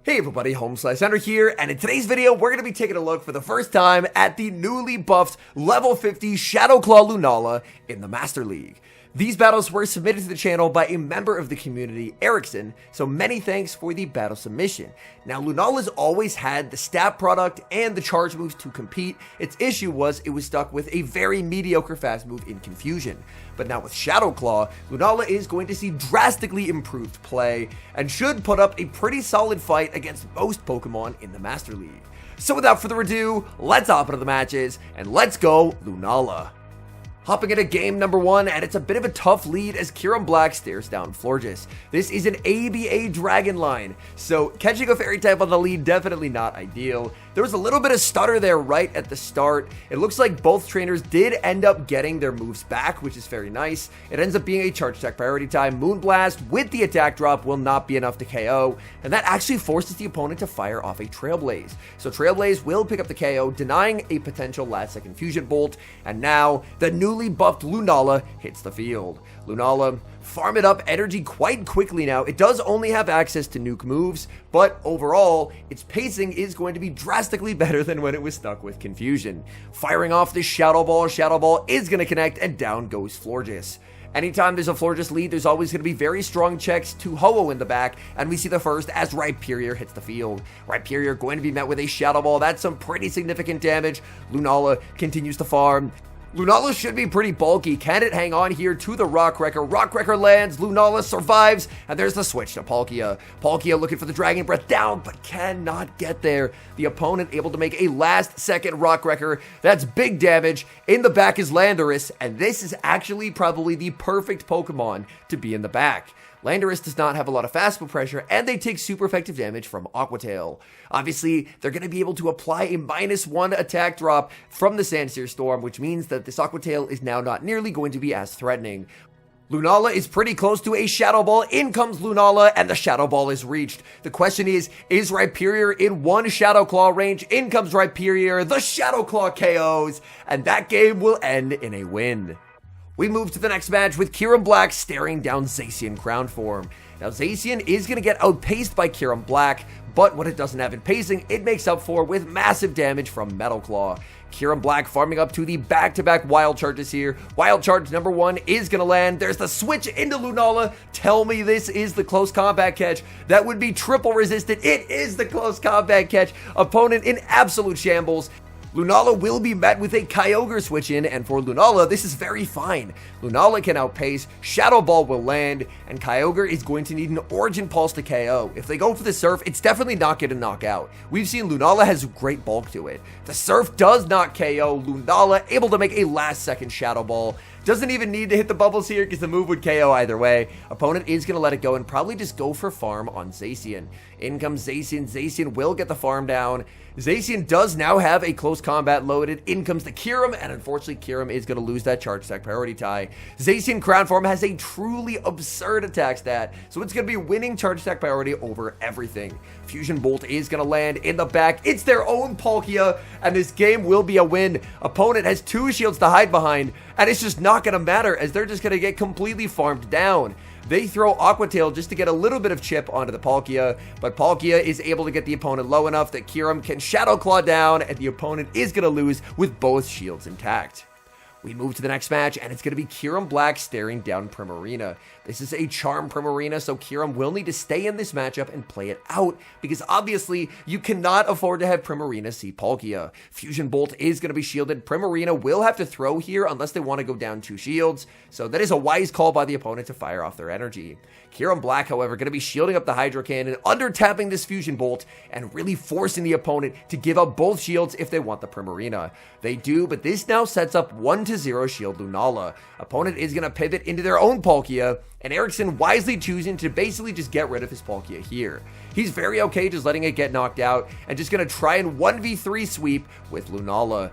Hey everybody, HomeSliceHenry here, and in today's video, we're going to be taking a look for the first time at the newly buffed level 50 Shadowclaw Lunala in the Master League. These battles were submitted to the channel by a member of the community, Erickson, so many thanks for the battle submission. Now, Lunala's always had the stat product and the charge moves to compete. Its issue was it was stuck with a very mediocre fast move in Confusion. But now with Shadowclaw, Lunala is going to see drastically improved play and should put up a pretty solid fight against most Pokemon in the Master League. So without further ado, let's hop into the matches and let's go Lunala. Hopping into game number 1, and it's a bit of a tough lead as Kyurem Black stares down Florges. This is an ABA Dragon line, so catching a Fairy type on the lead, definitely not ideal. There was a little bit of stutter there right at the start. It looks like both trainers did end up getting their moves back, which is very nice. It ends up being a charge attack priority time. Moonblast with the attack drop will not be enough to KO, and that actually forces the opponent to fire off a Trailblaze. So Trailblaze will pick up the KO, denying a potential last second Fusion Bolt, and now the newly buffed Lunala hits the field. Lunala farm up energy quite quickly now. It does only have access to nuke moves, but overall, its pacing is going to be drastically better than when it was stuck with Confusion. Firing off this Shadow Ball is going to connect, and down goes Florges. Anytime there's a Florges lead, there's always going to be very strong checks to Ho-Oh in the back, and we see the first as Rhyperior hits the field. Rhyperior going to be met with a Shadow Ball. That's some pretty significant damage. Lunala continues to farm. Lunala should be pretty bulky. Can it hang on here to the Rock Wrecker? Rock Wrecker lands, Lunala survives, and there's the switch to Palkia. Palkia looking for the Dragon Breath down, but cannot get there. The opponent able to make a last-second Rock Wrecker. That's big damage. In the back is Landorus, and this is actually probably the perfect Pokemon to be in the back. Landorus does not have a lot of fast move pressure, and they take super effective damage from Aqua Tail. Obviously, they're going to be able to apply a -1 attack drop from the Sandsear Storm, which means that this Aqua Tail is now not nearly going to be as threatening. Lunala is pretty close to a Shadow Ball. In comes Lunala, and the Shadow Ball is reached. The question is Rhyperior in one Shadow Claw range? In comes Rhyperior, the Shadow Claw KOs, and that game will end in a win. We move to the next match with Kyurem Black staring down Zacian Crown Form. Now, Zacian is going to get outpaced by Kyurem Black, but what it doesn't have in pacing, it makes up for with massive damage from Metal Claw. Kyurem Black farming up to the back-to-back Wild Charges here. Wild Charge number 1 is going to land. There's the switch into Lunala. Tell me this is the close combat catch. That would be triple resistant. It is the close combat catch. Opponent in absolute shambles. Lunala will be met with a Kyogre switch in, and for Lunala, this is very fine. Lunala can outpace, Shadow Ball will land, and Kyogre is going to need an Origin Pulse to KO. If they go for the Surf, it's definitely not going to knock out. We've seen Lunala has great bulk to it. The Surf does not KO. Lunala able to make a last-second Shadow Ball. Doesn't even need to hit the bubbles here because the move would KO either way. Opponent is going to let it go and probably just go for farm on Zacian. In comes Zacian. Zacian will get the farm down. Zacian does now have a close combat loaded. In comes the Kyurem, and unfortunately Kyurem is going to lose that charge attack priority tie. Zacian Crown Form has a truly absurd attack stat, so it's going to be winning charge attack priority over everything. Fusion Bolt is going to land in the back. It's their own Palkia, and this game will be a win. Opponent has 2 shields to hide behind, and it's just not going to matter as they're just going to get completely farmed down. They throw Aqua Tail just to get a little bit of chip onto the Palkia, but Palkia is able to get the opponent low enough that Kyurem can Shadow Claw down, and the opponent is going to lose with both shields intact. We move to the next match, and it's going to be Kyurem Black staring down Primarina. This is a Charm Primarina, so Kyurem will need to stay in this matchup and play it out, because obviously you cannot afford to have Primarina see Palkia. Fusion Bolt is going to be shielded. Primarina will have to throw here unless they want to go down 2 shields, so that is a wise call by the opponent to fire off their energy. Kyurem Black, however, going to be shielding up the Hydro Cannon, under-tapping this Fusion Bolt, and really forcing the opponent to give up both shields if they want the Primarina. They do, but this now sets up 1-0 shield Lunala. Opponent is going to pivot into their own Palkia, and Erickson wisely choosing to basically just get rid of his Palkia here. He's very okay just letting it get knocked out, and just going to try and 1v3 sweep with Lunala.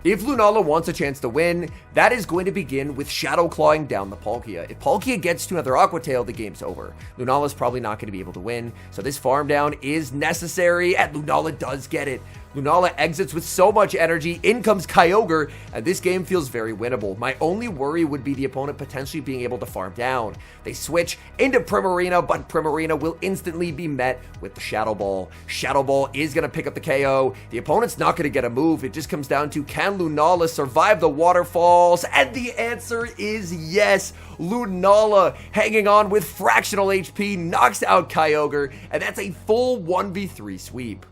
If Lunala wants a chance to win, that is going to begin with Shadow Clawing down the Palkia. If Palkia gets to another Aqua Tail, the game's over. Lunala's probably not going to be able to win, so this farm down is necessary, and Lunala does get it. Lunala exits with so much energy, in comes Kyogre, and this game feels very winnable. My only worry would be the opponent potentially being able to farm down. They switch into Primarina, but Primarina will instantly be met with the Shadow Ball. Shadow Ball is going to pick up the KO. The opponent's not going to get a move. It just comes down to, can Lunala survive the waterfalls? And the answer is yes. Lunala, hanging on with fractional HP, knocks out Kyogre, and that's a full 1v3 sweep.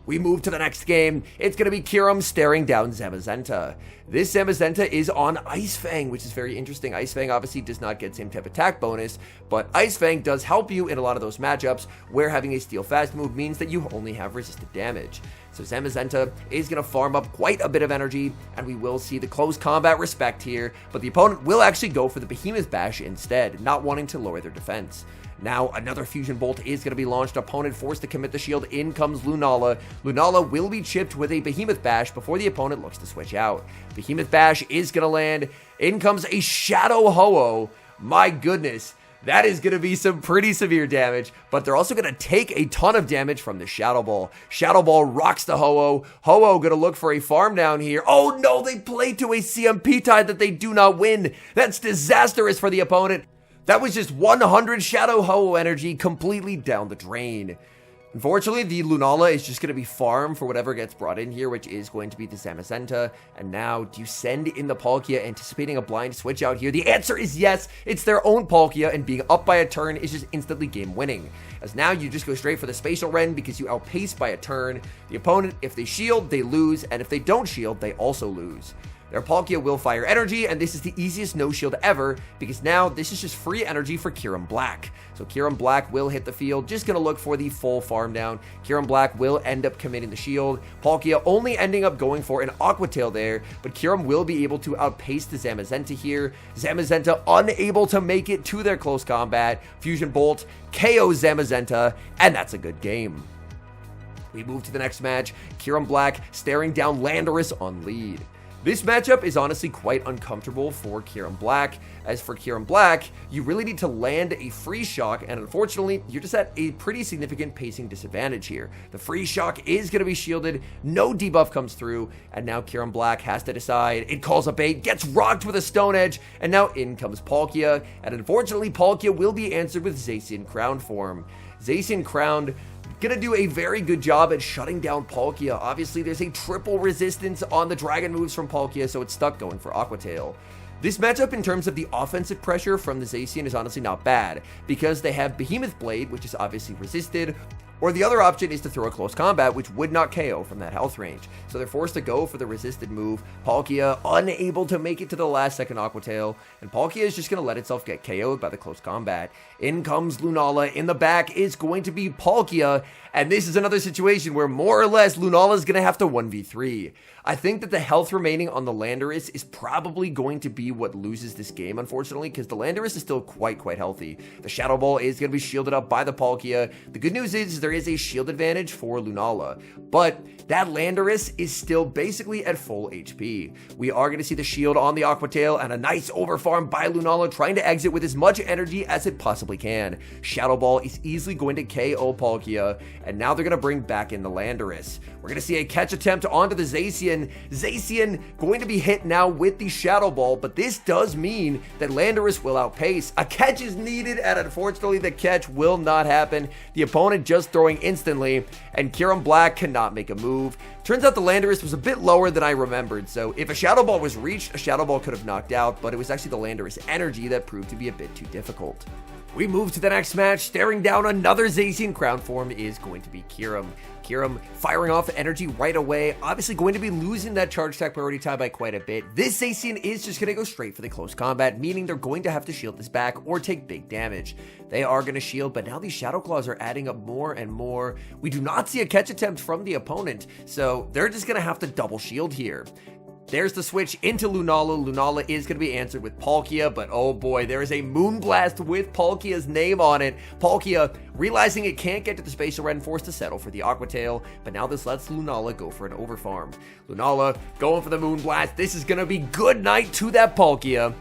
We move to the next game. It's going to be Kyurem staring down Zamazenta. This Zamazenta is on Ice Fang, which is very interesting. Ice Fang obviously does not get same type attack bonus, but Ice Fang does help you in a lot of those matchups where having a Steel Fast move means that you only have resisted damage. So Zamazenta is going to farm up quite a bit of energy, and we will see the close combat respect here, but the opponent will actually go for the Behemoth Bash instead, not wanting to lower their defense. Now, another Fusion Bolt is going to be launched. Opponent forced to commit the shield. In comes Lunala. Lunala will be chipped with a Behemoth Bash before the opponent looks to switch out. Behemoth Bash is going to land. In comes a Shadow Ho-Oh. My goodness. That is going to be some pretty severe damage, but they're also going to take a ton of damage from the Shadow Ball. Shadow Ball rocks the Ho-Oh. Ho-Oh going to look for a farm down here. Oh no, they play to a CMP tide that they do not win. That's disastrous for the opponent. That was just 100 Shadow Ho-Oh energy completely down the drain. Unfortunately, the Lunala is just going to be farmed for whatever gets brought in here, which is going to be the Zamazenta. And now, do you send in the Palkia, anticipating a blind switch out here? The answer is yes. It's their own Palkia, and being up by a turn is just instantly game winning. As now, you just go straight for the Spatial Rend because you outpace by a turn. The opponent, if they shield, they lose, and if they don't shield, they also lose. Their Palkia will fire energy, and this is the easiest no shield ever, because now this is just free energy for Kyurem Black. So Kyurem Black will hit the field, just going to look for the full farm down. Kyurem Black will end up committing the shield. Palkia only ending up going for an Aqua Tail there, but Kyurem will be able to outpace the Zamazenta here. Zamazenta unable to make it to their close combat. Fusion Bolt KO Zamazenta, and that's a good game. We move to the next match. Kyurem Black staring down Landorus on lead. This matchup is honestly quite uncomfortable for Kyurem Black. As for Kyurem Black, you really need to land a Freeze Shock, and unfortunately, you're just at a pretty significant pacing disadvantage here. The Freeze Shock is going to be shielded, no debuff comes through, and now Kyurem Black has to decide. It calls a bait, gets rocked with a Stone Edge, and now in comes Palkia, and unfortunately, Palkia will be answered with Zacian Crown form. Zacian Crown gonna do a very good job at shutting down Palkia. Obviously, there's a triple resistance on the dragon moves from Palkia, so it's stuck going for Aqua Tail. This matchup in terms of the offensive pressure from the Zacian is honestly not bad, because they have Behemoth Blade, which is obviously resisted, or the other option is to throw a close combat, which would not KO from that health range. So they're forced to go for the resisted move. Palkia unable to make it to the last second Aqua Tail, and Palkia is just going to let itself get KO'd by the close combat. In comes Lunala. In the back is going to be Palkia, and this is another situation where more or less Lunala is going to have to 1v3. I think that the health remaining on the Landorus is probably going to be what loses this game, unfortunately, because the Landorus is still quite healthy. The Shadow Ball is going to be shielded up by the Palkia. The good news is there is a shield advantage for Lunala, but that Landorus is still basically at full HP. We are going to see the shield on the Aqua Tail and a nice overfarm by Lunala, trying to exit with as much energy as it possibly can. Shadow Ball is easily going to KO Palkia, and now they're going to bring back in the Landorus. We're going to see a catch attempt onto the Zacian. Zacian going to be hit now with the Shadow Ball, but this does mean that Landorus will outpace. A catch is needed, and unfortunately the catch will not happen. The opponent just throwing instantly, and Kyurem Black cannot make a move. Turns out the Landorus was a bit lower than I remembered, so if a Shadow Ball was reached, a Shadow Ball could have knocked out, but it was actually the Landorus energy that proved to be a bit too difficult. We move to the next match. Staring down another Zacian Crown form is going to be Kyurem. Kyurem firing off energy right away, obviously going to be losing that charge attack priority tie by quite a bit. This Zacian is just going to go straight for the close combat, meaning they're going to have to shield this back or take big damage. They are going to shield, but now these Shadowclaws are adding up more and more. We do not see a catch attempt from the opponent, so they're just going to have to double shield here. There's the switch into Lunala. Lunala is going to be answered with Palkia, but oh boy, there is a Moonblast with Palkia's name on it. Palkia, realizing it can't get to the Spatial Rend, forced to settle for the Aqua Tail, but now this lets Lunala go for an overfarm. Lunala going for the Moonblast. This is going to be good night to that Palkia.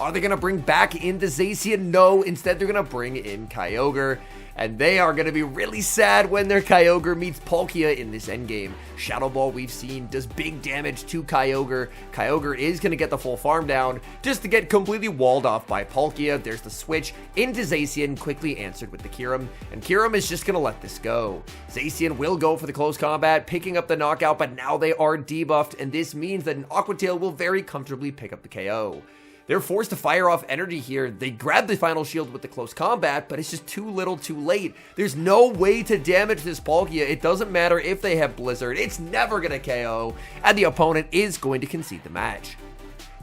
Are they going to bring back in the Zacian? No, instead they're going to bring in Kyogre. and they are going to be really sad when their Kyogre meets Palkia in this endgame. Shadow Ball, we've seen, does big damage to Kyogre. Kyogre is going to get the full farm down just to get completely walled off by Palkia. There's the switch into Zacian, quickly answered with the Kyurem, and Kyurem is just going to let this go. Zacian will go for the close combat, picking up the knockout, but now they are debuffed, and this means that an Aqua Tail will very comfortably pick up the KO. They're forced to fire off energy here. They grab the final shield with the close combat, but it's just too little too late. There's no way to damage this Palkia. It doesn't matter if they have Blizzard. It's never going to KO, and the opponent is going to concede the match.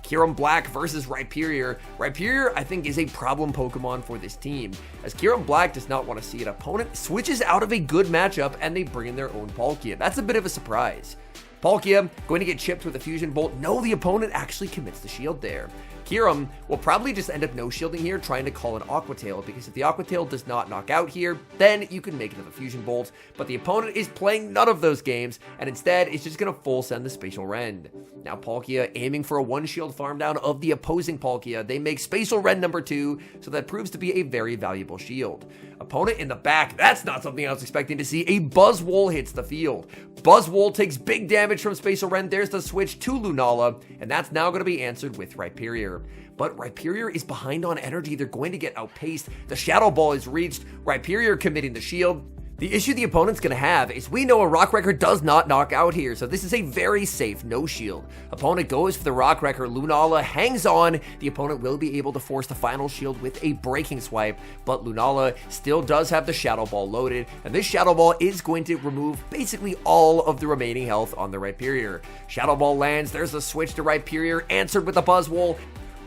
Kyurem Black versus Rhyperior. Rhyperior, I think, is a problem Pokemon for this team, as Kyurem Black does not want to see an opponent switches out of a good matchup and they bring in their own Palkia. That's a bit of a surprise. Palkia going to get chipped with a Fusion Bolt. No, the opponent actually commits the shield there. Kyurem will probably just end up no-shielding here, trying to call an Aqua Tail, because if the Aqua Tail does not knock out here, then you can make it with a Fusion Bolt, but the opponent is playing none of those games, and instead is just going to full send the Spatial Rend. Now Palkia aiming for a one-shield farm down of the opposing Palkia. They make Spatial Rend number 2, so that proves to be a very valuable shield. Opponent in the back, that's not something I was expecting to see. A Buzzwole hits the field. Buzzwole takes big damage from Spatial Rend. There's the switch to Lunala, and that's now going to be answered with Rhyperior. But Rhyperior is behind on energy. They're going to get outpaced. The Shadow Ball is reached. Rhyperior committing the shield. The issue the opponent's going to have is we know a Rock Wrecker does not knock out here, so this is a very safe no shield. Opponent goes for the Rock Wrecker. Lunala hangs on. The opponent will be able to force the final shield with a Breaking Swipe, but Lunala still does have the Shadow Ball loaded, and this Shadow Ball is going to remove basically all of the remaining health on the Rhyperior. Shadow Ball lands. There's a switch to Rhyperior, answered with a Buzzwole.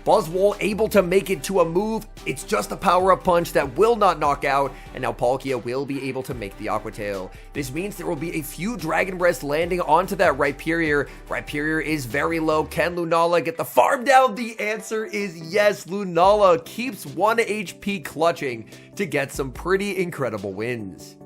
Buzzwole able to make it to a move. It's just a power-up punch that will not knock out, and now Palkia will be able to make the Aqua Tail. This means there will be a few Dragon Breaths landing onto that Rhyperior. Rhyperior is very low. Can Lunala get the farm down? The answer is yes. Lunala keeps 1 HP clutching to get some pretty incredible wins.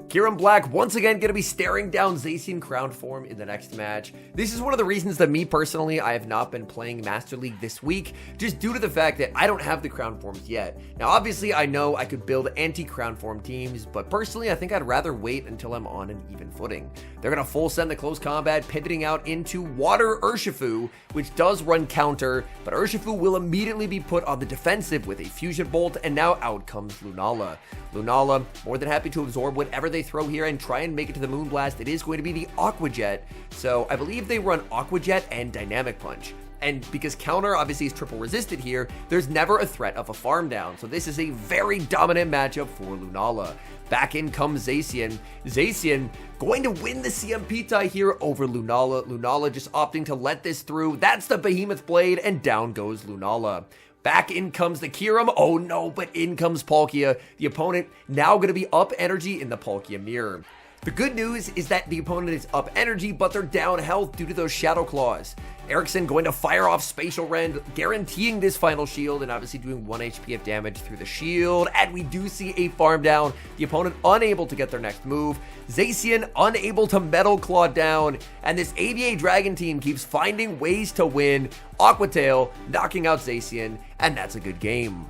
Kyurem Black once again going to be staring down Zacian Crown form in the next match. This is one of the reasons that me personally, I have not been playing Master League this week, just due to the fact that I don't have the Crown forms yet. Now obviously I know I could build anti-Crown form teams, but personally I think I'd rather wait until I'm on an even footing. They're going to full send the close combat, pivoting out into Water Urshifu, which does run counter, but Urshifu will immediately be put on the defensive with a Fusion Bolt, and now out comes Lunala. Lunala more than happy to absorb whatever they throw here and try and make it to the Moonblast. It is going to be the Aqua Jet, so I believe they run Aqua Jet and Dynamic Punch. And because counter obviously is triple resisted here, there's never a threat of a farm down. So this is a very dominant matchup for Lunala. Back in comes Zacian. Zacian going to win the CMP tie here over Lunala. Lunala just opting to let this through. That's the Behemoth Blade, and down goes Lunala. Back in comes the Kyurem. Oh no, but in comes Palkia. The opponent now going to be up energy in the Palkia mirror. The good news is that the opponent is up energy, but they're down health due to those Shadow Claws. Erickson going to fire off Spatial Rend, guaranteeing this final shield, and obviously doing 1 HP of damage through the shield. And we do see a farm down. The opponent unable to get their next move. Zacian unable to Metal Claw down. And this ABA Dragon team keeps finding ways to win. Aqua Tail knocking out Zacian, and that's a good game.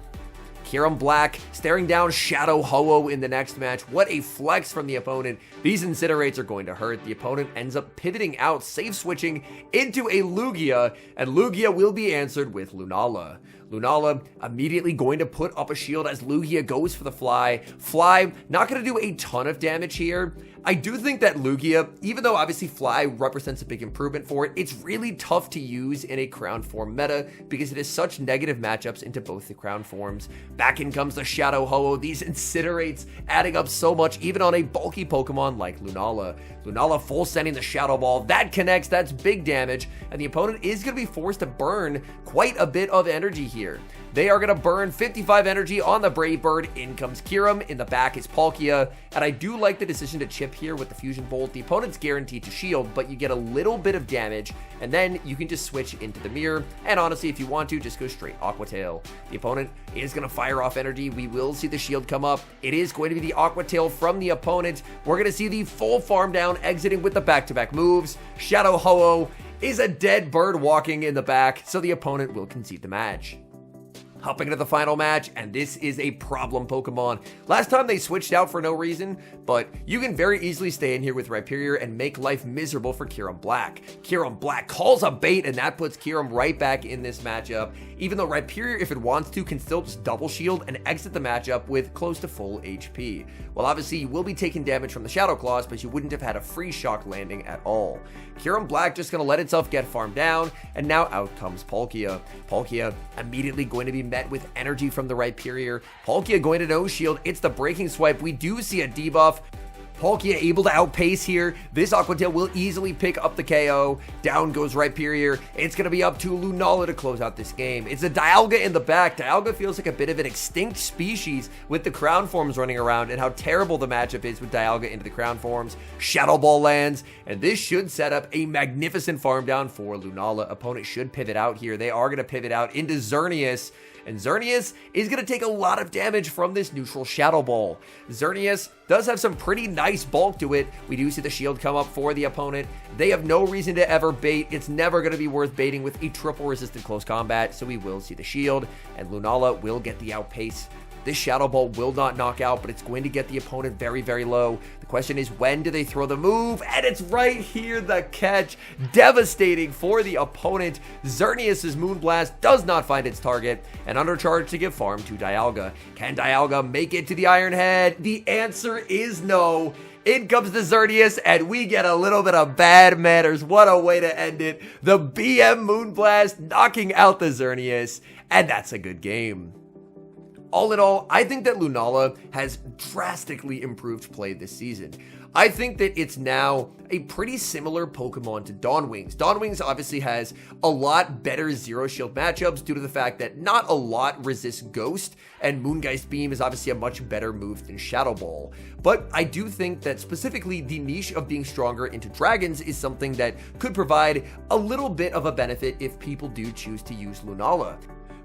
Kyurem Black staring down Shadow Ho-Oh in the next match. What a flex from the opponent. These Incinerates are going to hurt. The opponent ends up pivoting out, safe switching into a Lugia, and Lugia will be answered with Lunala. Lunala immediately going to put up a shield as Lugia goes for the Fly. Fly not going to do a ton of damage here. I do think that Lugia, even though obviously Fly represents a big improvement for it, it's really tough to use in a Crown form meta because it has such negative matchups into both the Crown forms. Back in comes the Shadow Ho-Oh. These Incinerates adding up so much even on a bulky Pokemon like Lunala. Lunala full sending the Shadow Ball. That connects, that's big damage, and the opponent is going to be forced to burn quite a bit of energy here. They are going to burn 55 energy on the Brave Bird. In comes Kyurem. In the back is Palkia. And I do like the decision to chip here with the Fusion Bolt. The opponent's guaranteed to shield, but you get a little bit of damage, and then you can just switch into the mirror. And honestly, if you want to, just go straight Aqua Tail. The opponent is going to fire off energy. We will see the shield come up. It is going to be the Aqua Tail from the opponent. We're going to see the full farm down, exiting with the back-to-back moves. Shadow Ho-Oh is a dead bird walking in the back, so the opponent will concede the match. Hopping into the final match, and this is a problem Pokemon. Last time they switched out for no reason, but you can very easily stay in here with Rhyperior and make life miserable for Kyurem Black. Kyurem Black calls a bait, and that puts Kyurem right back in this matchup, even though Rhyperior, if it wants to, can still just double shield and exit the matchup with close to full HP. Well, obviously, you will be taking damage from the Shadowclaws, but you wouldn't have had a free shock landing at all. Kyurem Black just going to let itself get farmed down, and now out comes Palkia. Palkia immediately going to be met with energy from the Rhyperior. Palkia going to no shield. It's the breaking swipe. We do see a debuff. Palkia able to outpace here. This Aqua Tail will easily pick up the KO. Down goes Rhyperior. It's going to be up to Lunala to close out this game. It's a Dialga in the back. Dialga feels like a bit of an extinct species with the crown forms running around, and how terrible the matchup is with Dialga into the crown forms. Shadow Ball lands, and this should set up a magnificent farm down for Lunala. Opponent should pivot out here. They are going to pivot out into Xerneas, and Xerneas is going to take a lot of damage from this neutral Shadow Ball. Xerneas does have some pretty nice bulk to it. We do see the shield come up for the opponent. They have no reason to ever bait. It's never going to be worth baiting with a triple resistant close combat, so we will see the shield, and Lunala will get the outpace. This Shadow Ball will not knock out, but it's going to get the opponent very, very low. The question is, when do they throw the move? And it's right here, the catch. Devastating for the opponent. Xerneas' Moonblast does not find its target, and undercharge to give farm to Dialga. Can Dialga make it to the Iron Head? The answer is no. In comes the Xerneas, and we get a little bit of bad manners. What a way to end it. The BM Moonblast knocking out the Xerneas, and that's a good game. All in all, I think that Lunala has drastically improved play this season. I think that it's now a pretty similar Pokemon to Dawnwings. Dawnwings obviously has a lot better Zero Shield matchups due to the fact that not a lot resists Ghost, and Moongeist Beam is obviously a much better move than Shadow Ball. But I do think that specifically the niche of being stronger into Dragons is something that could provide a little bit of a benefit if people do choose to use Lunala.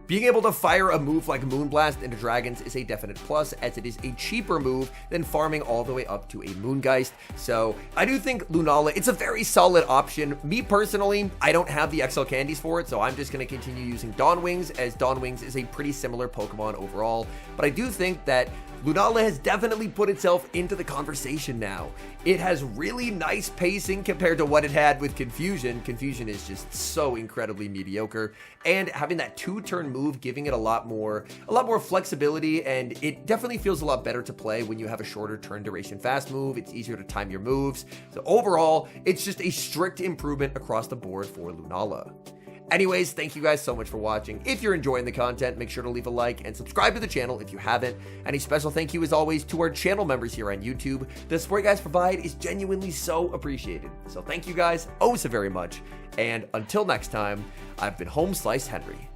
Being able to fire a move like Moonblast into Dragons is a definite plus, as it is a cheaper move than farming all the way up to a Moongeist. So I do think Lunala, it's a very solid option. Me personally, I don't have the XL candies for it, so I'm just going to continue using Dawnwings, as Dawnwings is a pretty similar Pokemon overall. But I do think that Lunala has definitely put itself into the conversation now. It has really nice pacing compared to what it had with Confusion. Confusion is just so incredibly mediocre, and having that 2-turn move giving it a lot more flexibility, and it definitely feels a lot better to play when you have a shorter turn duration fast move. It's easier to time your moves. So overall, it's just a strict improvement across the board for Lunala. Anyways, thank you guys so much for watching. If you're enjoying the content, make sure to leave a like and subscribe to the channel if you haven't. And a special thank you as always to our channel members here on YouTube. The support you guys provide is genuinely so appreciated. So thank you guys oh so very much. And until next time, I've been HomeSliceHenry.